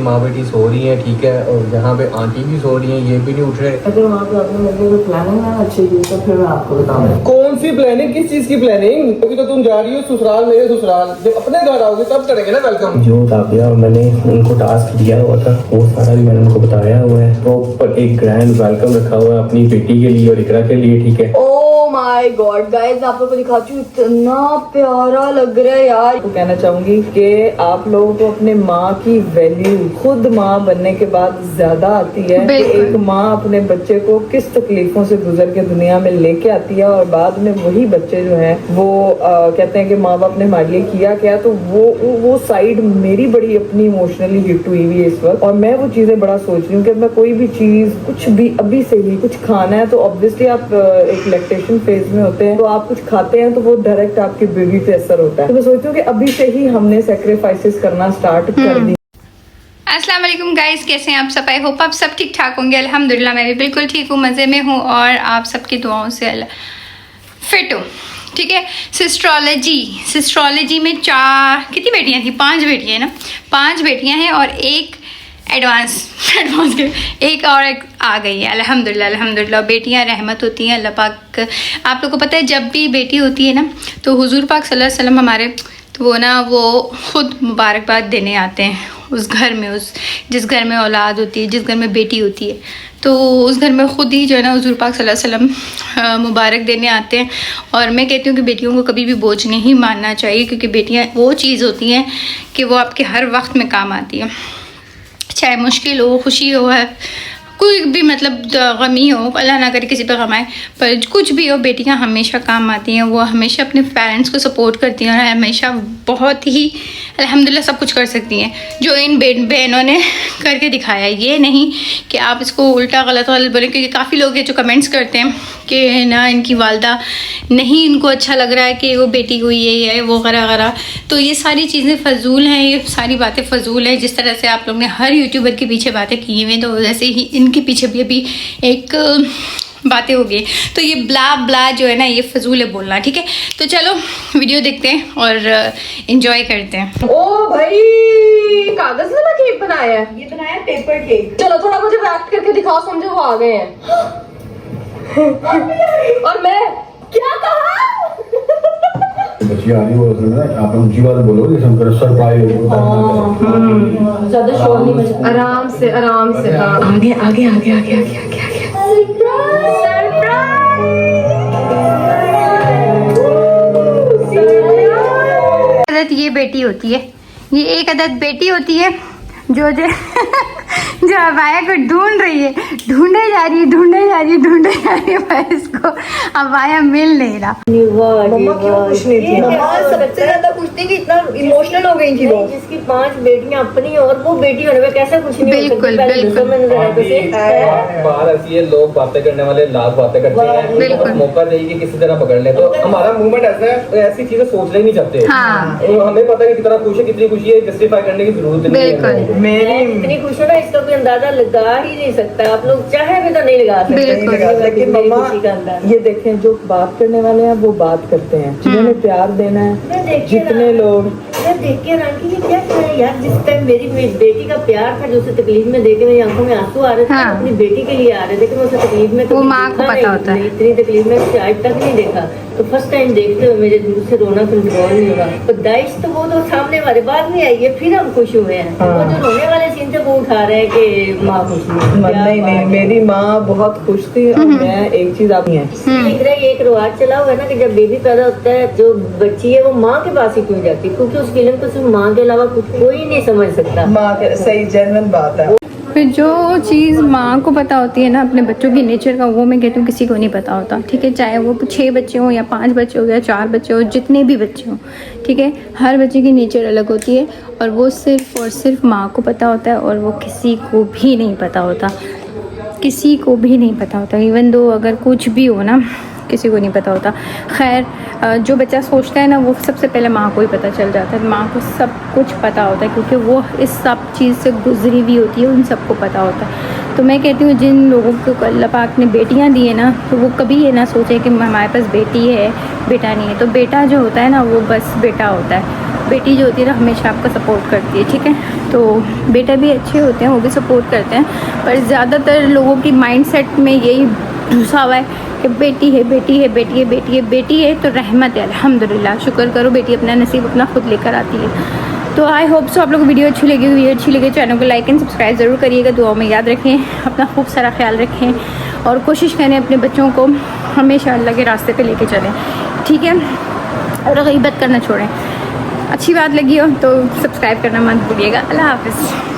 माँ बेटी सो रही है, ठीक है, और यहाँ पे आंटी भी सो रही है, ये भी नहीं उठ रहे। अगर वहाँ पे आपने मेरे को प्लानिंग है अच्छी की तो फिर मैं आपको बताऊंगा। कौन सी प्लानिंग, किस चीज की प्लानिंग? अभी तो तुम जा रही हो ससुराल, मेरे ससुराल, जब अपने घर आओगे तब करेंगे ना वेलकम। जो ताबिया मैंने उनको टास्क दिया हुआ था वो सारा भी मैंने उनको बताया हुआ है। प्रॉपर एक ग्रैंड वेलकम रखा हुआ है अपनी बेटी के लिए और इकरा के लिए, ठीक है। ओह माय गॉड गाइस, आप लोगों को दिखाती हूँ, इतना प्यारा लग रहा है यार। तो कहना चाहूंगी कि आप लोगों को अपने माँ की वैल्यू खुद माँ बनने के बाद ज्यादा आती है कि एक माँ अपने बच्चे को किस तकलीफों से गुजर के दुनिया में लेके आती है और बाद में वही बच्चे जो हैं वो कहते हैं कि माँ बाप ने हमारे लिए किया क्या। तो वो साइड मेरी बड़ी अपनी इमोशनली हिट हुई हुई है इस वक्त, और मैं वो चीजें बड़ा सोच रही हूँ कि मैं कोई भी चीज कुछ भी अभी से ही कुछ खाना है तो ऑब्वियसली आप एक लैक्टेशन फेज में होते हैं तो आप कुछ खाते हैं तो वो डायरेक्ट आपकी बेबी पे असर होता है। तो मैं सोचती हूँ कि अभी से ही हमने सेक्रीफाइसेस करना स्टार्ट कर दी। अस्सलाम वालेकुम गाइस, कैसे हैं आप सब? आई होप आप सब ठीक ठाक होंगे। अल्हम्दुलिल्लाह मैं भी बिल्कुल ठीक हूँ, मज़े में हूँ और आप सबकी दुआओं से फिट हूँ, ठीक है। सिस्ट्रोलॉजी में कितनी बेटियाँ थी? 5 बेटियाँ हैं ना, 5 बेटियाँ हैं और एक एडवांस के एक और आ गई है। अल्हम्दुलिल्लाह बेटियां रहमत होती हैं अल्लाह पाक। आप लोगों को पता है जब भी बेटी होती है ना तो हुजूर पाक सल्लल्लाहु अलैहि वसल्लम हमारे तो वो खुद मुबारकबाद देने आते हैं उस घर में, जिस घर में औलाद होती है, जिस घर में बेटी होती है, तो उस घर में खुद ही जो है ना हुजूर पाक सल्लल्लाहु अलैहि वसल्लम मुबारक देने आते हैं। और मैं कहती हूँ कि बेटियों को कभी भी बोझ नहीं मानना चाहिए, क्योंकि बेटियाँ वो चीज़ होती हैं कि वो आपके हर वक्त में काम आती है, चाहे मुश्किल हो, खुशी हो, है कोई भी मतलब गमी हो, अल्लाह ना करे किसी पर गम आए, पर कुछ भी हो बेटियां हमेशा काम आती हैं। वो हमेशा अपने पेरेंट्स को सपोर्ट करती हैं और हमेशा बहुत ही अल्हम्दुलिल्लाह सब कुछ कर सकती हैं जो इन बहनों ने करके दिखाया। ये नहीं कि आप इसको उल्टा गलत बोलें, क्योंकि काफ़ी लोग हैं जो कमेंट्स करते हैं कि ना इनकी वालदा नहीं, इनको अच्छा लग रहा है कि वो बेटी को ये है वो वगैरह। तो ये सारी चीज़ें फ़जूल हैं, ये सारी बातें फ़जूल हैं। जिस तरह से आप लोग ने हर यूट्यूबर के पीछे बातें की हुई, तो वैसे ही इनके पीछे भी अभी एक बातें हो गई। तो ये ब्ला जो है ना ये फजूल है बोलना, ठीक है। तो चलो वीडियो देखते हैं और एंजॉय करते हैं। ओ भाई, कागज वाला केक बनाया है? ये बनाया पेपर केक। चलो थोड़ा मुझे बैक करके दिखाओ, समझो वो आ गए हैं। और मैं क्या कहा? बच्ची आ रही हो आप ऊंची बात बोलो, जैसे हम सरप्राइज ज्यादा शोर नहीं मचा, आराम से आगे अदद ये बेटी होती है, ये एक अदद बेटी होती है जो जो अबाया को ढूंढ रही है, ढूंढे जा रही है पर इसको अबाया मिल नहीं रहा। मम्मा क्यों खुश नहीं थी? सबसे ज्यादा खुश थी कि इतना इमोशनल हो गई थी वो, जिसकी 5 बेटियां अपनी और वो बेटी होने में कैसे खुश नहीं हो सकती? बात ऐसी है, लोग बातें करने वाले लाख बातें करते हैं, मौका देगी कि किसी तरह पकड़ ले। तो हमारा मूवमेंट ऐसा है, ऐसी चीजें सोचना ही नहीं चाहते। तो हमें पता है कि कितना खुश है, कितनी खुशी है, जस्टिफाई करने की जरूरत नहीं है। मेरी इतनी खुश हो ना, इसका कोई अंदाजा लगा ही नहीं सकता। आप लोग चाहे भी तो नहीं लगा सकते। लेकिन मम्मा ये देखें, जो बात करने वाले हैं वो बात करते हैं, जिन्होंने प्यार देना है, जितने लोग मैं देख के रानी ये क्या है यार। जिस टाइम मेरी बेटी का प्यार था, जो उसे तकलीफ में देख के मेरी आंखों में आंसू आ रहे थे, अपनी बेटी के लिए आ रहे थे कि मैं उसे तकलीफ में, वो माँ को पता होता है इतनी तकलीफ में आज तक नहीं देखा। तो फर्स्ट टाइम देखते हुए मेरे दिल से रोना कंट्रोल नहीं होगा। पैदाइश तो वो तो सामने वाले बाद में आई है, फिर हम खुश हुए हैं। वो जो रोने वाले सीन थे वो उठा रहे हैं कि माँ खुश नहीं, मेरी माँ बहुत खुश थी। और मैं एक चीज आप एक रिवाज चला हुआ है ना कि जब बेबी पैदा होता है, जो बच्ची है वो माँ के पास ही क्यों जाती है, क्योंकि उस फीलिंग को सिर्फ माँ के अलावा कुछ कोई नहीं समझ सकता। माँ के सही जेन्युइन बात है। फिर जो चीज़ माँ को पता होती है ना अपने बच्चों की नेचर का, वो मैं कहती हूँ किसी को नहीं पता होता, ठीक है। चाहे वो 6 बच्चे हों या 5 बच्चे हो या 4 बच्चे हो, जितने भी बच्चे हों, ठीक है। हर बच्चे की नेचर अलग होती है और वो सिर्फ़ और सिर्फ माँ को पता होता है और वो किसी को भी नहीं पता होता, इवन दो अगर कुछ भी हो ना, किसी को नहीं पता होता। खैर, जो बच्चा सोचता है ना वो सबसे पहले माँ को ही पता चल जाता है। माँ को सब कुछ पता होता है क्योंकि वो इस सब चीज़ से गुजरी हुई होती है, उन सबको पता होता है। तो मैं कहती हूँ जिन लोगों को अल्लाह पाक ने बेटियाँ दी है ना, तो वो कभी ये ना सोचे कि हमारे पास बेटी है बेटा नहीं है। तो बेटा जो होता है ना वो बस बेटा होता है, बेटी जो होती है ना हमेशा आपका सपोर्ट करती है, ठीक है। तो बेटा भी अच्छे होते हैं, वो भी सपोर्ट करते हैं, पर ज़्यादातर लोगों की माइंडसेट में यही घुसा हुआ है कि बेटी है, बेटी है, बेटी है, बेटी है, बेटी है तो रहमत है, अल्हम्दुलिल्लाह, शुक्र करो, बेटी अपना नसीब अपना खुद लेकर आती है। तो आई होप सो आप लोगों को वीडियो अच्छी लगी, वीडियो अच्छी लगे चैनल को लाइक एंड सब्सक्राइब ज़रूर करिएगा, दुआओं में याद रखें, अपना खूब सारा ख्याल रखें और कोशिश करें अपने बच्चों को हमेशा अल्लाह के रास्ते पे लेके चलें, ठीक है, और गीबत करना छोड़ें। अच्छी बात लगी हो तो सब्सक्राइब करना मत भूलिएगा। अल्लाह हाफ़िज़।